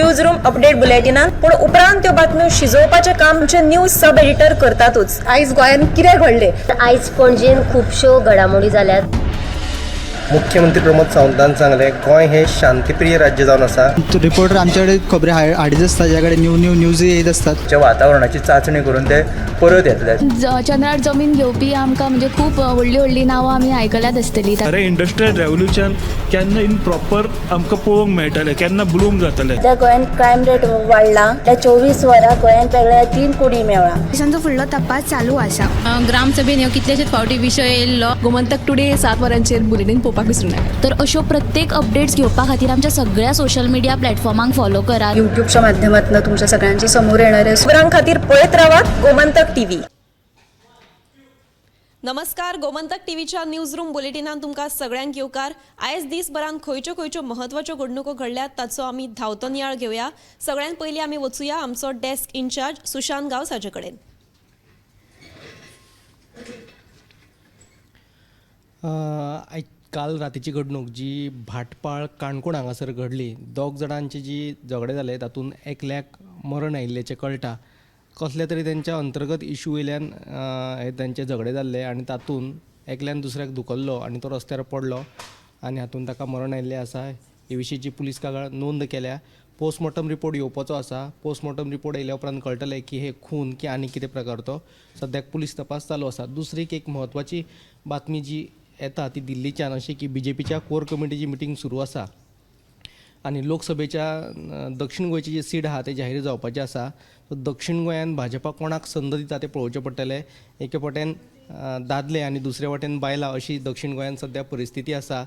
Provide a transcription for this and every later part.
News room update बुलेटिनात पूण उपरांत त्यो बातम्यो शिजोवपाचें काम आमचे न्यूज सब एडिटर करतातूच। आयज गोंयांत कितें घडलें? आयज पणजेन खुबश्यो घडामोडी जाल्यात। मुख्यमंत्री प्रमोद सावंतान सांगले गोंय हे शांतीप्रिय राज्य जावन आसा। रिपोर्टर आमच्याकडे खबरी हाडीत आसता, ज्याकडे न्यूज येत असतात। जे वातावरणाची चाचणी करून ते परत येतले। चंद्रार जमीन घेवपी आमकां म्हणजे खूब व्हडली व्हडली नांवां आमी आयकल्यात आसतली। अरे इंडस्ट्रियल रेवल्युशन केन्ना इन प्रॉपर आमकां पळोवंक मेळटलें, केन्ना ब्लूम जातलें। त्या गोंयांत क्रायम रेट वाडला। त्या 24 वरां गोंयांत वेगळ्या 3 कुडी मेळ्ळा। देशांचो फुडलो तपास चालू आसा। ग्रामसभेन ह्यो कितलेशेच फावटी विशय येयल्लो। गोमंतक टुडे 7 वरांचेर बुलेटिन पळोवपाक विसरूं नाका। तर अश्यो प्रत्येक अपडेट्स घेवपा खातीर आमच्या सगळ्या सोशल मिडिया प्लॅटफॉर्मांक फॉलो करात। युट्यूबच्या माध्यमातून तुमच्या सगळ्यांच्या समोर येणारे खबरां खातीर पळयत रावात गोमंतक टीव्ही। नमस्कार, गोमंतक टीव्हीच्या न्यूज रूम बुलेटिनान तुमकां सगळ्यांक येवकार। आयज दिसभरान खंयच्यो म्हत्वाच्यो घडणुको घडल्यात ताचो आमी धांवतो नियाळ घेवया। सगळ्यान पयलीं आमी वचूया आमचो डेस्क इन्चार्ज सुशांत गांवस हाचे कडेन। काल रातीची घडणूक जी भाटपाळ काणकोण हांगासर घडली, 2 जाणांचे जी झगडे जाले तातूंत एकल्याक मरण आयिल्ल्याचें कळटा। कसले तरी तेंच्या अंतर्गत इशू वयल्यान हे तांचे झगडे जाल्ले आनी तातूंत एकल्यान दुसऱ्याक धुकल्लो आनी तो रस्त्यार पडलो आनी हातूंत ताका मरण आयिल्लें आसा। हे विशींची पुलीस कागाळ नोंद केल्या। पोस्टमॉर्टम रिपोर्ट येवपाचो आसा। पोस्टमॉर्टम रिपोर्ट येयल्या उपरांत कळटलें की हे खून की आनी कितें प्रकार तो। सद्याक पुलीस तपास चालू आसा। दुसरी एक म्हत्वाची बातमी जी येता ती दिल्लीच्यान अशी की बीजेपीच्या कोर कमिटीची मिटींग सुरू आसा आनी लोकसभेच्या दक्षिण गोंयची जी सीट आहा ते जाहीर जावपाचें आसा। सो दक्षिण गोंयान भाजपा कोणाक संद दिता तें पळोवचें पडटलें। एके वटेन दादले आनी दुसरे वटेन बायलां अशी दक्षिण गोंयान सद्या परिस्थिती आसा।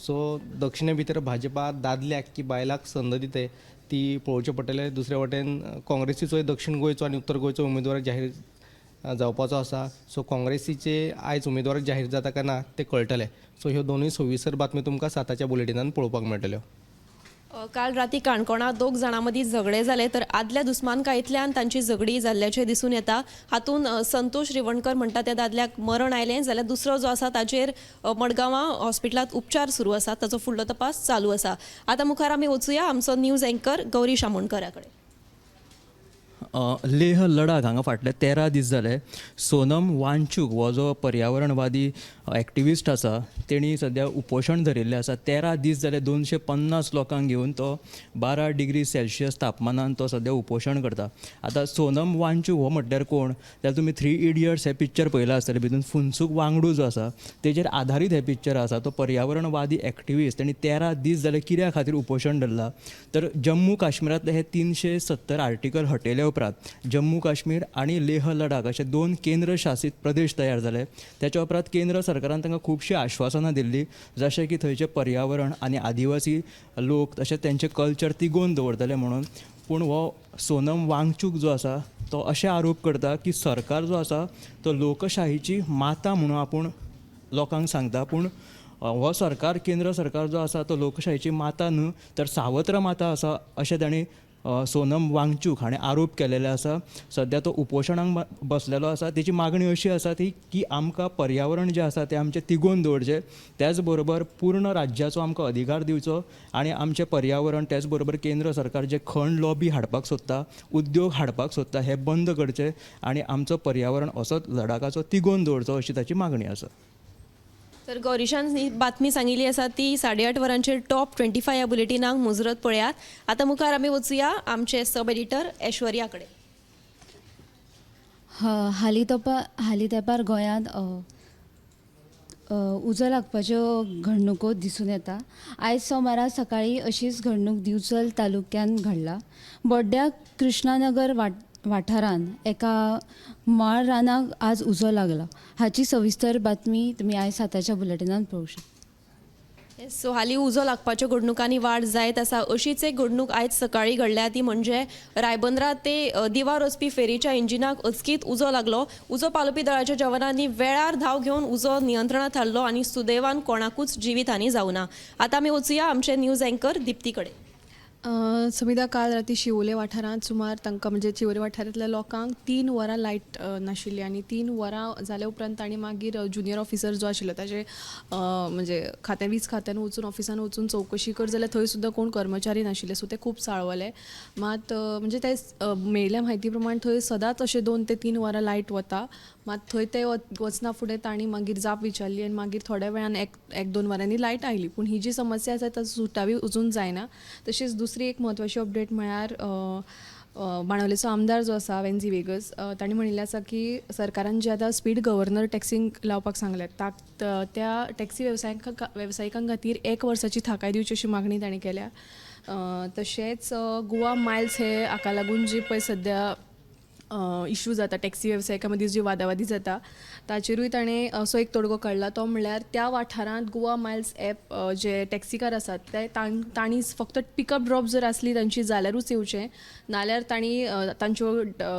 सो दक्षिणे भितर भाजपा दादल्याक की बायलांक संद दिते ती पळोवचें पडटलें। दुसरे वटेन काँग्रेसीचोय दक्षिण गोंयचो आनी उत्तर गोंयचो उमेदवार जाहीर जावपाचो आसा। सो काँग्रेसीचे आयज उमेदवार जाहीर जाता काय ना ते कळटले। सो ह्यो दोनूय सविस्तर बातम्यो तुमकां 7च्या बुलेटिनान पळोवपाक मेळटल्यो। काल राती काणकोणात 2 जाणां मदीं झगडे जाले, तर आदल्या दुस्मानकायेंतल्यान तांची झगडी जाल्ल्याचें दिसून येता। हातूंत संतोष रिवणकर म्हणटा त्या दादल्याक मरण आयलें, जाल्यार दुसरो जो आसा ताचेर मडगांवां हॉस्पिटलांत उपचार सुरू आसात। ताचो फुडलो तपास चालू आसा। आतां मुखार आमी वचूया आमचो न्यूज एंकर गौरी शामोणकरा कडेन। लेह लडाख हांगा फाटले 13 दीस जाले सोनम वांगचूक हो जो पर्यावरणवादी एक्टिविस्ट आसा तेणी सद्या उपोशण धरिल्लें आसा। 13 दीस जाले 250 लोकांक घेवन तो 12 डिग्री सेल्सियस तापमानान तो सद्या उपोशण करता। आतां सोनम वांगचूक हो म्हटल्यार कोण जाल्यार तुमी 3 इडियट्स हे पिक्चर पळयलां आसतलें। भितून फुनसूक वांगडू जो आसा तेजेर आधारीत हे पिक्चर आसा। तो पर्यावरणवादी एक्टिविस्ट तेणी 13 दीस जाले कित्या खातीर उपोशण धरलां तर जम्मू काश्मीरांतले हे 370 आर्टिकल हटयले उपरांत जम्मू काश्मीर आणि लेह लडाख असे 2 केंद्र शासित प्रदेश तयार झाले। त्याच्या उपरांत केंद्र सरकारान तांकां खुबशी आश्वासनां दिल्ली, जशें की थंयचे पर्यावरण आनी आदिवासी लोक तशेंच तेंचे कल्चर तिगोवन दवरतले म्हणून। पूण हो सोनम वांगचूक जो आसा तो अशें आरोप करता की सरकार जो आसा तो लोकशाहीची माता म्हणून आपूण लोकांक सांगता। पूण हो सरकार केंद्र सरकार जो आसा तो लोकशाहीची माता न्हू तर सावत्र माता आसा अशें ताणें सोनम वांगचूक हाणें आरोप केलेले आसा। सद्या तो उपोशणाक बसलेलो आसा। तेची मागणी अशी आसा ती की आमकां पर्यावरण जें आसा तें आमचें तिगोवन दवरचें, त्याच बरोबर पूर्ण राज्याचो आमकां अधिकार दिवचो आनी आमचें पर्यावरण त्याच बरोबर केंद्र सरकार जे खण लॉबी हाडपाक सोदता, उद्योग हाडपाक सोदता हे बंद करचे आनी आमचो पर्यावरण असोच लडाखाचो तिगोवन दवरचो अशी ताची मागणी आसा। तर गौरीशान ही बातमी सांगिल्ली आसा ती 8:30 वरांचेर टॉप 25 ह्या बुलेटिनाक मुजरत पळयात। आतां मुखार आमी वचूया आमचे सब एडिटर ऐश्वर्या कडेन। हालीं तेंपार गोंयांत उजो लागपाच्यो घडणुको दिसून येता। आयज सोमारा सकाळीं अशीच घडणूक दिवचल तालुक्यान घडला। बोड्ड्या कृष्णानगर वाठारांत एका माळ रानाक आज उजो लागला। हाची सविस्तर बातमी तुमी आयज 7च्या बुलेटिनान पळोवंक शकता। सो हालीं उजो लागपाच्यो घडणुकांनी वाड जायत आसा। अशीच एक घडणूक आयज सकाळीं घडल्या ती म्हणजे रायबंदरा ते दिवार वचपी फेरीच्या इंजिनाक अचकीत उजो लागलो। उजो पालोवपी दळाच्या जवानांनी वेळार धांव घेवन उजो नियंत्रणांत हाडलो आनी सुदैवान कोणाकूच जिवीतहानी जावना। आतां आमी वचूया आमचे न्यूज एंकर दिप्ती कडेन। समिधा काल राती शिवोले वाठारांत सुमार तांकां म्हणजे शिवोले वाठारांतल्या लोकांक 3 वरां लायट नाशिल्ली आनी 3 वरां जाल्या उपरांत तांणी मागीर जुनियर ऑफिसर जो आशिल्लो ताजे म्हणजे वीज खात्यान वचून ऑफिसान वचून चवकशी कर जाल्यार थंय सुद्दां कोण कर्मचारी नाशिल्ले सो ते खूब साळवले. मात म्हणजे ते मेळिल्ल्या म्हायती प्रमाण थंय सदांच अशे 2 ते 3 वरां लायट वता. मात थंय ते वचना फुडें तांणी मागीर जाप विचारली आनी मागीर थोड्या वेळान 1-2 वरांनी लायट आयली. पूण ही जी समस्या आसा ती सुटावी अजून जायना. तशेंच दुसरी एक म्हत्वाची अपडेट म्हळ्यार बाणावलेचो आमदार जो आसा वेन्झी वेगस तांणी म्हणिल्लें आसा की सरकारान जे आतां स्पीड गव्हर्नर टॅक्सींक लावपाक सांगल्यात त्या टॅक्सी वेवसायिकां खातीर 1 वर्साची थाकाय दिवची अशी मागणी तांणी केल्या. तशेंच गोवा मायल्स हे हाका लागून जी पळय सद्या इश्यू जाता टॅक्सी वेवसायिकां मदीं जी वादावादी जाता ताचेरूय ताणें असो एक तोडगो काडला. तो म्हणल्यार त्या वाठारांत गोवा मायल्स ॲप जे टॅक्सीकार आसात ते तांणी फक्त पिकअप ड्रॉप जर आसली तांची जाल्यारूच येवचें, नाल्यार तांणी तांच्यो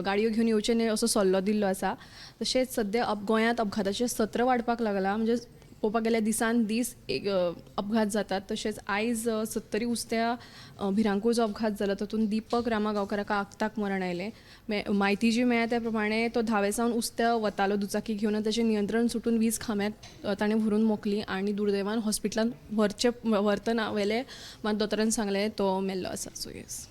गाडयो घेवन येवचें न्हय असो सल्लो दिल्लो आसा. तशेंच सद्या गोंयांत अपघाताचें सत्र वाडपाक लागला. म्हणजे पळोवपाक गेल्यार दिसान दीस अपघात जातात. तशेंच आयज 70 उस्त्या भिरांकूळ जो अपघात जालो तातूंत दीपक रामागांवकाराक आगताक मरण आयलें. म्हायती जी मेळ्ळ्या त्या प्रमाणे तो धावेसावन उस्त्या वतालो दुचाकी घेवन आनी ताचें नियंत्रण सुटून वीज खांब्यात ताणें व्हरून मोकली आनी दुर्दैवान हॉस्पिटलांत व्हरतना वेले मात दोतोरान सांगलें तो मेल्लो आसा. So yes.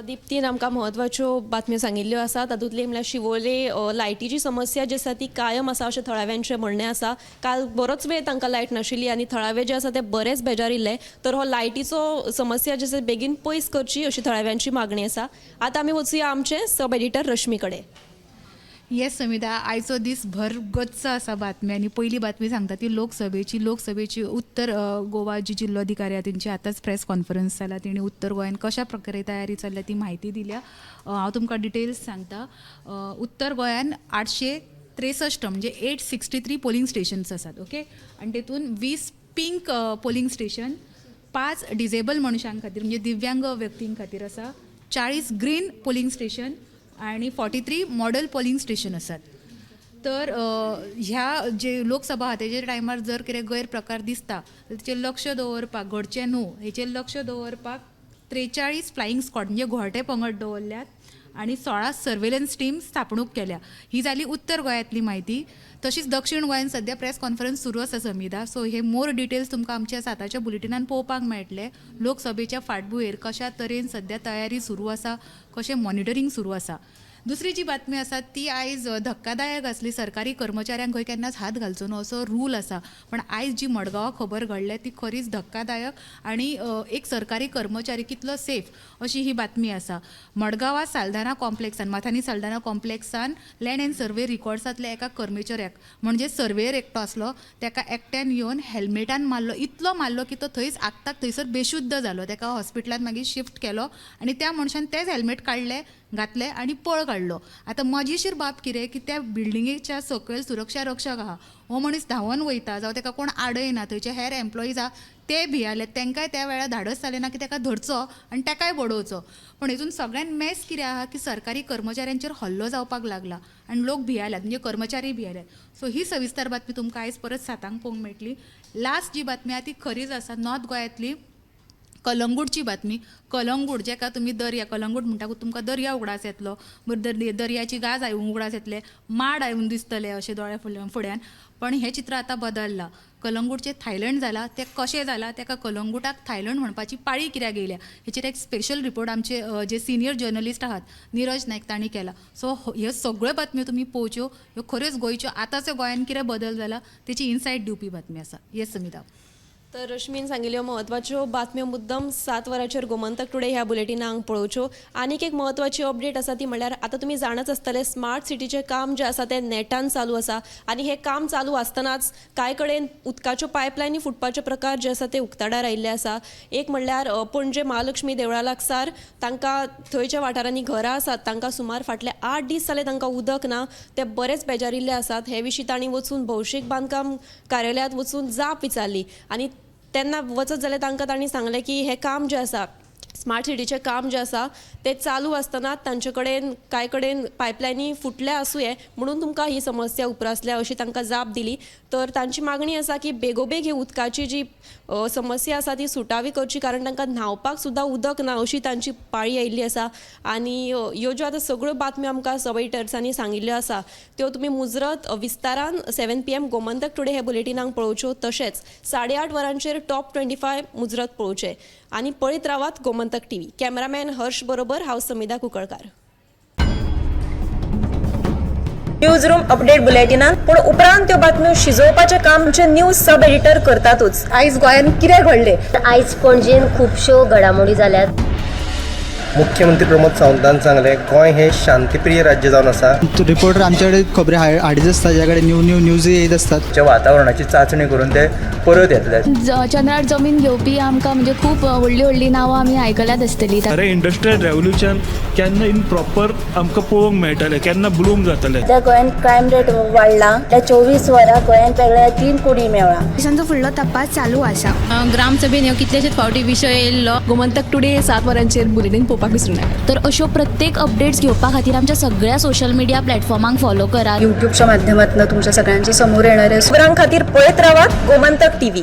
दिप्तीन आमकां म्हत्वाच्यो बातम्यो सांगिल्ल्यो आसा. तातूंतली म्हळ्यार शिवोले लायटीची समस्या जी आसा ती कायम आसा अशें थळाव्यांचें म्हणणें आसा. काल बरोच वेळ तांकां लायट नाशिल्ली आनी थळावे जे आसा ते बरेच बेजारिल्ले. तर हो लायटीचो समस्या जी आसा बेगीन पयस करची अशी थळाव्यांची मागणी आसा. आतां आमी वचुया आमचे सब एडिटर रश्मी कडेन. येस समिधा, आयचो दीस भरगच्च आसा बातम्यांनी. पयली बातमी सांगता ती लोकसभेची उत्तर गोवा जी जिल्लोधिकारी तेंची आतांच प्रेस कॉन्फरन्स जाल्या. तेणी उत्तर गोंयान कशा प्रकारे तयारी चल्ल्या ती म्हायती दिल्या. हांव तुमकां डिटेल्स सांगता. उत्तर गोंयान 863 म्हणजे 863 पोलिंग स्टेशन्स आसात. ओके. आनी तेतून 20 पिंक पोलिंग स्टेशन, 5 डिजेबल मनशां खातीर म्हणजे दिव्यांग व्यक्तीं खातीर आसा, 40 ग्रीन पोलिंग स्टेशन आणि 43 मॉडल पोलिंग स्टेशन आसात. तर ह्या जे लोकसभा आहा तेजे टायमार जर कितें गैरप्रकार दिसता तेचेर लक्ष दवरपाक, घडचें न्हू हेचेर लक्ष दवरपाक 43 फ्लायींग स्क्वॉड म्हणजे घोटे पंगड दवरल्यात आणि 16 सर्वेलन्स टीम स्थापणूक केल्या. ही जाली उत्तर गोंयांतली म्हायती. तशीच दक्षिण गोंयान सद्या प्रेस कॉन्फरन्स सुरू आसा समिधा. सो हे मोर डिटेल्स तुमकां आमच्या साताच्या बुलेटिनान पळोवपाक मेळटले. लोकसभेच्या फाटभुंयेर कशा तरेन सद्या तयारी सुरू आसा, कशें मॉनिटरींग सुरू आसा. दुसरी जी बातमी आसा ती आयज धक्कादायक आसली. सरकारी कर्मचाऱ्यांक खंय केन्नाच हात घालचो न्हू असो रूल आसा. पण आयज जी मडगांवां खबर घडल्या ती खरीच धक्कादायक आनी एक सरकारी कर्मचारी कितलो सेफ अशी ही बातमी आसा. मडगांवां साल्दाना कॉम्प्लेक्सान, माथानी साल्दाना कॉम्प्लेक्सान लँड अँड सर्वे रिकॉर्ड्सांतल्या एका कर्मचाऱ्याक म्हणजे सर्वेयर एकटो आसलो ताका एकट्यान येवन हेल्मेटान मारलो. इतलो मारलो की तो थंयच आगताक थंयसर बेशुद्ध जालो. ताका हॉस्पिटलांत मागीर शिफ्ट केलो आनी त्या मनशान तेच हेल्मेट घातले आनी पळ काडलो. आतां मजेशीर बाब कितें की त्या बिल्डिंगेच्या सकयल सुरक्षा रक्षक आहा. हो मनीस धांवन वयता जावं ताका कोण आडयना, थंयचे हेर एम्प्लॉईज आहा ते भियाले. तांकांय त्या वेळार धाडस जालें ना की ताका धरचो आनी ताकाय बडोवचो. पण हेतून सगळ्यान मॅस कितें आहा की सरकारी कर्मचाऱ्यांचेर हल्लो जावपाक लागला आनी लोक भियाल्यात म्हणजे कर्मचारी भियाल्यात. सो ही सविस्तर बातमी तुमकां आयज परत 7 पळोवंक मेळटली. लास्ट जी बातमी आहा ती खरीच आसा नॉर्थ गोंयांतली कलंगूटची बातमी. कलंगूट जेका तुमी दर्या कलंगूट म्हणटा तुमकां दर्या उगडास येतलो. दर्याची गाज आयून उगडास येतले, माड आयून दिसतले अशें दोळ्या फुड्यान. पण हें चित्र आतां बदललां. कलंगूटचें थायलंड जाला. तें कशें जालां ताका कलंगूटाक थायलंड म्हणपाची पाळी कित्याक येयल्या हेचेर एक स्पेशल रिपोर्ट आमचे जे सिनियर जर्नलिस्ट आहात नीरज नायक तांणी केला. सो ह्यो सगळ्यो बातम्यो तुमी पळोवच्यो. ह्यो खऱ्योच गोंयच्यो. आतांच्या गोंयान कितें बदल जाला तेची इन्सायट दिवपी बातमी आसा. येस समिता. तर रश्मीन सांगिल्ल्यो म्हत्वाच्यो बातम्यो मुद्दम 7 वरांचेर गोमंतक टुडे ह्या बुलेटिनाक पळोवच्यो. आनीक एक म्हत्वाची अपडेट आसा ती म्हणल्यार आतां तुमी जाणच आसतले स्मार्ट सिटीचें काम जें आसा तें नेटान चालू आसा आनी हें काम चालू आसतनाच कांय कडेन उदकाच्यो पायपलायनी फुटपाचे प्रकार जे आसा ते उक्ताडार आयिल्ले आसा. एक म्हणल्यार पणजे महालक्ष्मी देवळा लागसार तांकां थंयच्या वाठारांनी घरां आसात तांकां सुमार फाटले 8 दीस जाले तांकां उदक ना. ते बरेच बेजारिल्ले आसात. हे विशीं तांणी वचून भौशीक बांदकाम कार्यालयांत वचून जाप विचारली आनी तेन्ना वचत जाल्यार तांकां तांणी सांगलें की हें काम जें आसा स्मार्ट सिटीचें काम जें आसा तें चालू आसतना तांचे कडेन कांय कडेन पायपलायनी फुटल्या आसूंये म्हणून तुमकां ही समस्या उप्रासल्या अशी तांकां जाप दिली. तर तांची मागणी आसा की बेगोबेग ही उदकाची जी समस्या आसा ती सुटावी करची, कारण तांकां न्हांवपाक सुद्दां उदक ना अशी तांची पाळी आयिल्ली आसा. आनी ह्यो ज्यो आतां सगळ्यो बातम्यो आमकां सब एडिटर्सांनी सांगिल्ल्यो आसा त्यो तुमी मुजरत विस्तारान 7 PM गोमंतक टुडे हे बुलेटिनाक पळोवच्यो, तशेंच 8:30 वरांचेर टॉप 25 मुजरत पळोवचे. आनी पळयत रावात गोमंतक टीव्ही. कॅमेरामॅन हर्ष बरोबर हांव समिधा कुंकळकार. न्यूज रूम अपडेट बुलेटिनान पूण उपरांत त्यो बातम्यो शिजोवपाचें काम आमचे न्यूज सब एडिटर करतातूच. आयज गोंयान कितें घडलें? आयज पणजेन खुबश्यो घडामोडी जाल्यात. मुख्यमंत्री प्रमोद सावंतान सांगलें गोंय हें शांतीप्रिय राज्य जावन आसा. रिपोर्टर आमच्याकडे खबरी हाडीत आसता, ज्या कडेन न्यूज येत असतात. वातावरणाची चांचणी करून ते परत येतले. चंद्रार जमीन घेवपी आमकां म्हणजे खूब व्हडली नांवां आमी आयकल्यात आसतली. अरे इंडस्ट्रियल रेव्होल्युशन केन्ना इन प्रॉपर आमकां पळोवंक मेळटलें, केन्ना ब्लूम जातलें. त्या गोंयान क्रायम रेट वाडला. त्या 24 वरां गोंयान वेगळ्या 3 कुडी मेळ्ळा. देशांचो फुडलो तपास चालू आसा. ग्रामसभेन ह्यो कितलेशेच फावटी विशय येयल्लो. गोमंतक टुडे 7 वरांचेर बुलेटिन पळोवपाक विसरूं नाका. तर अश्यो प्रत्येक अपडेट्स घेवपा खातीर आमच्या सगळ्या सोशल मिडिया प्लॅटफॉर्मांक फॉलो करात. युट्यूबच्या माध्यमातून तुमच्या सगळ्यांच्या समोर येणाऱ्या खबरां खातीर पळयत रावात गोमंतक टीव्ही.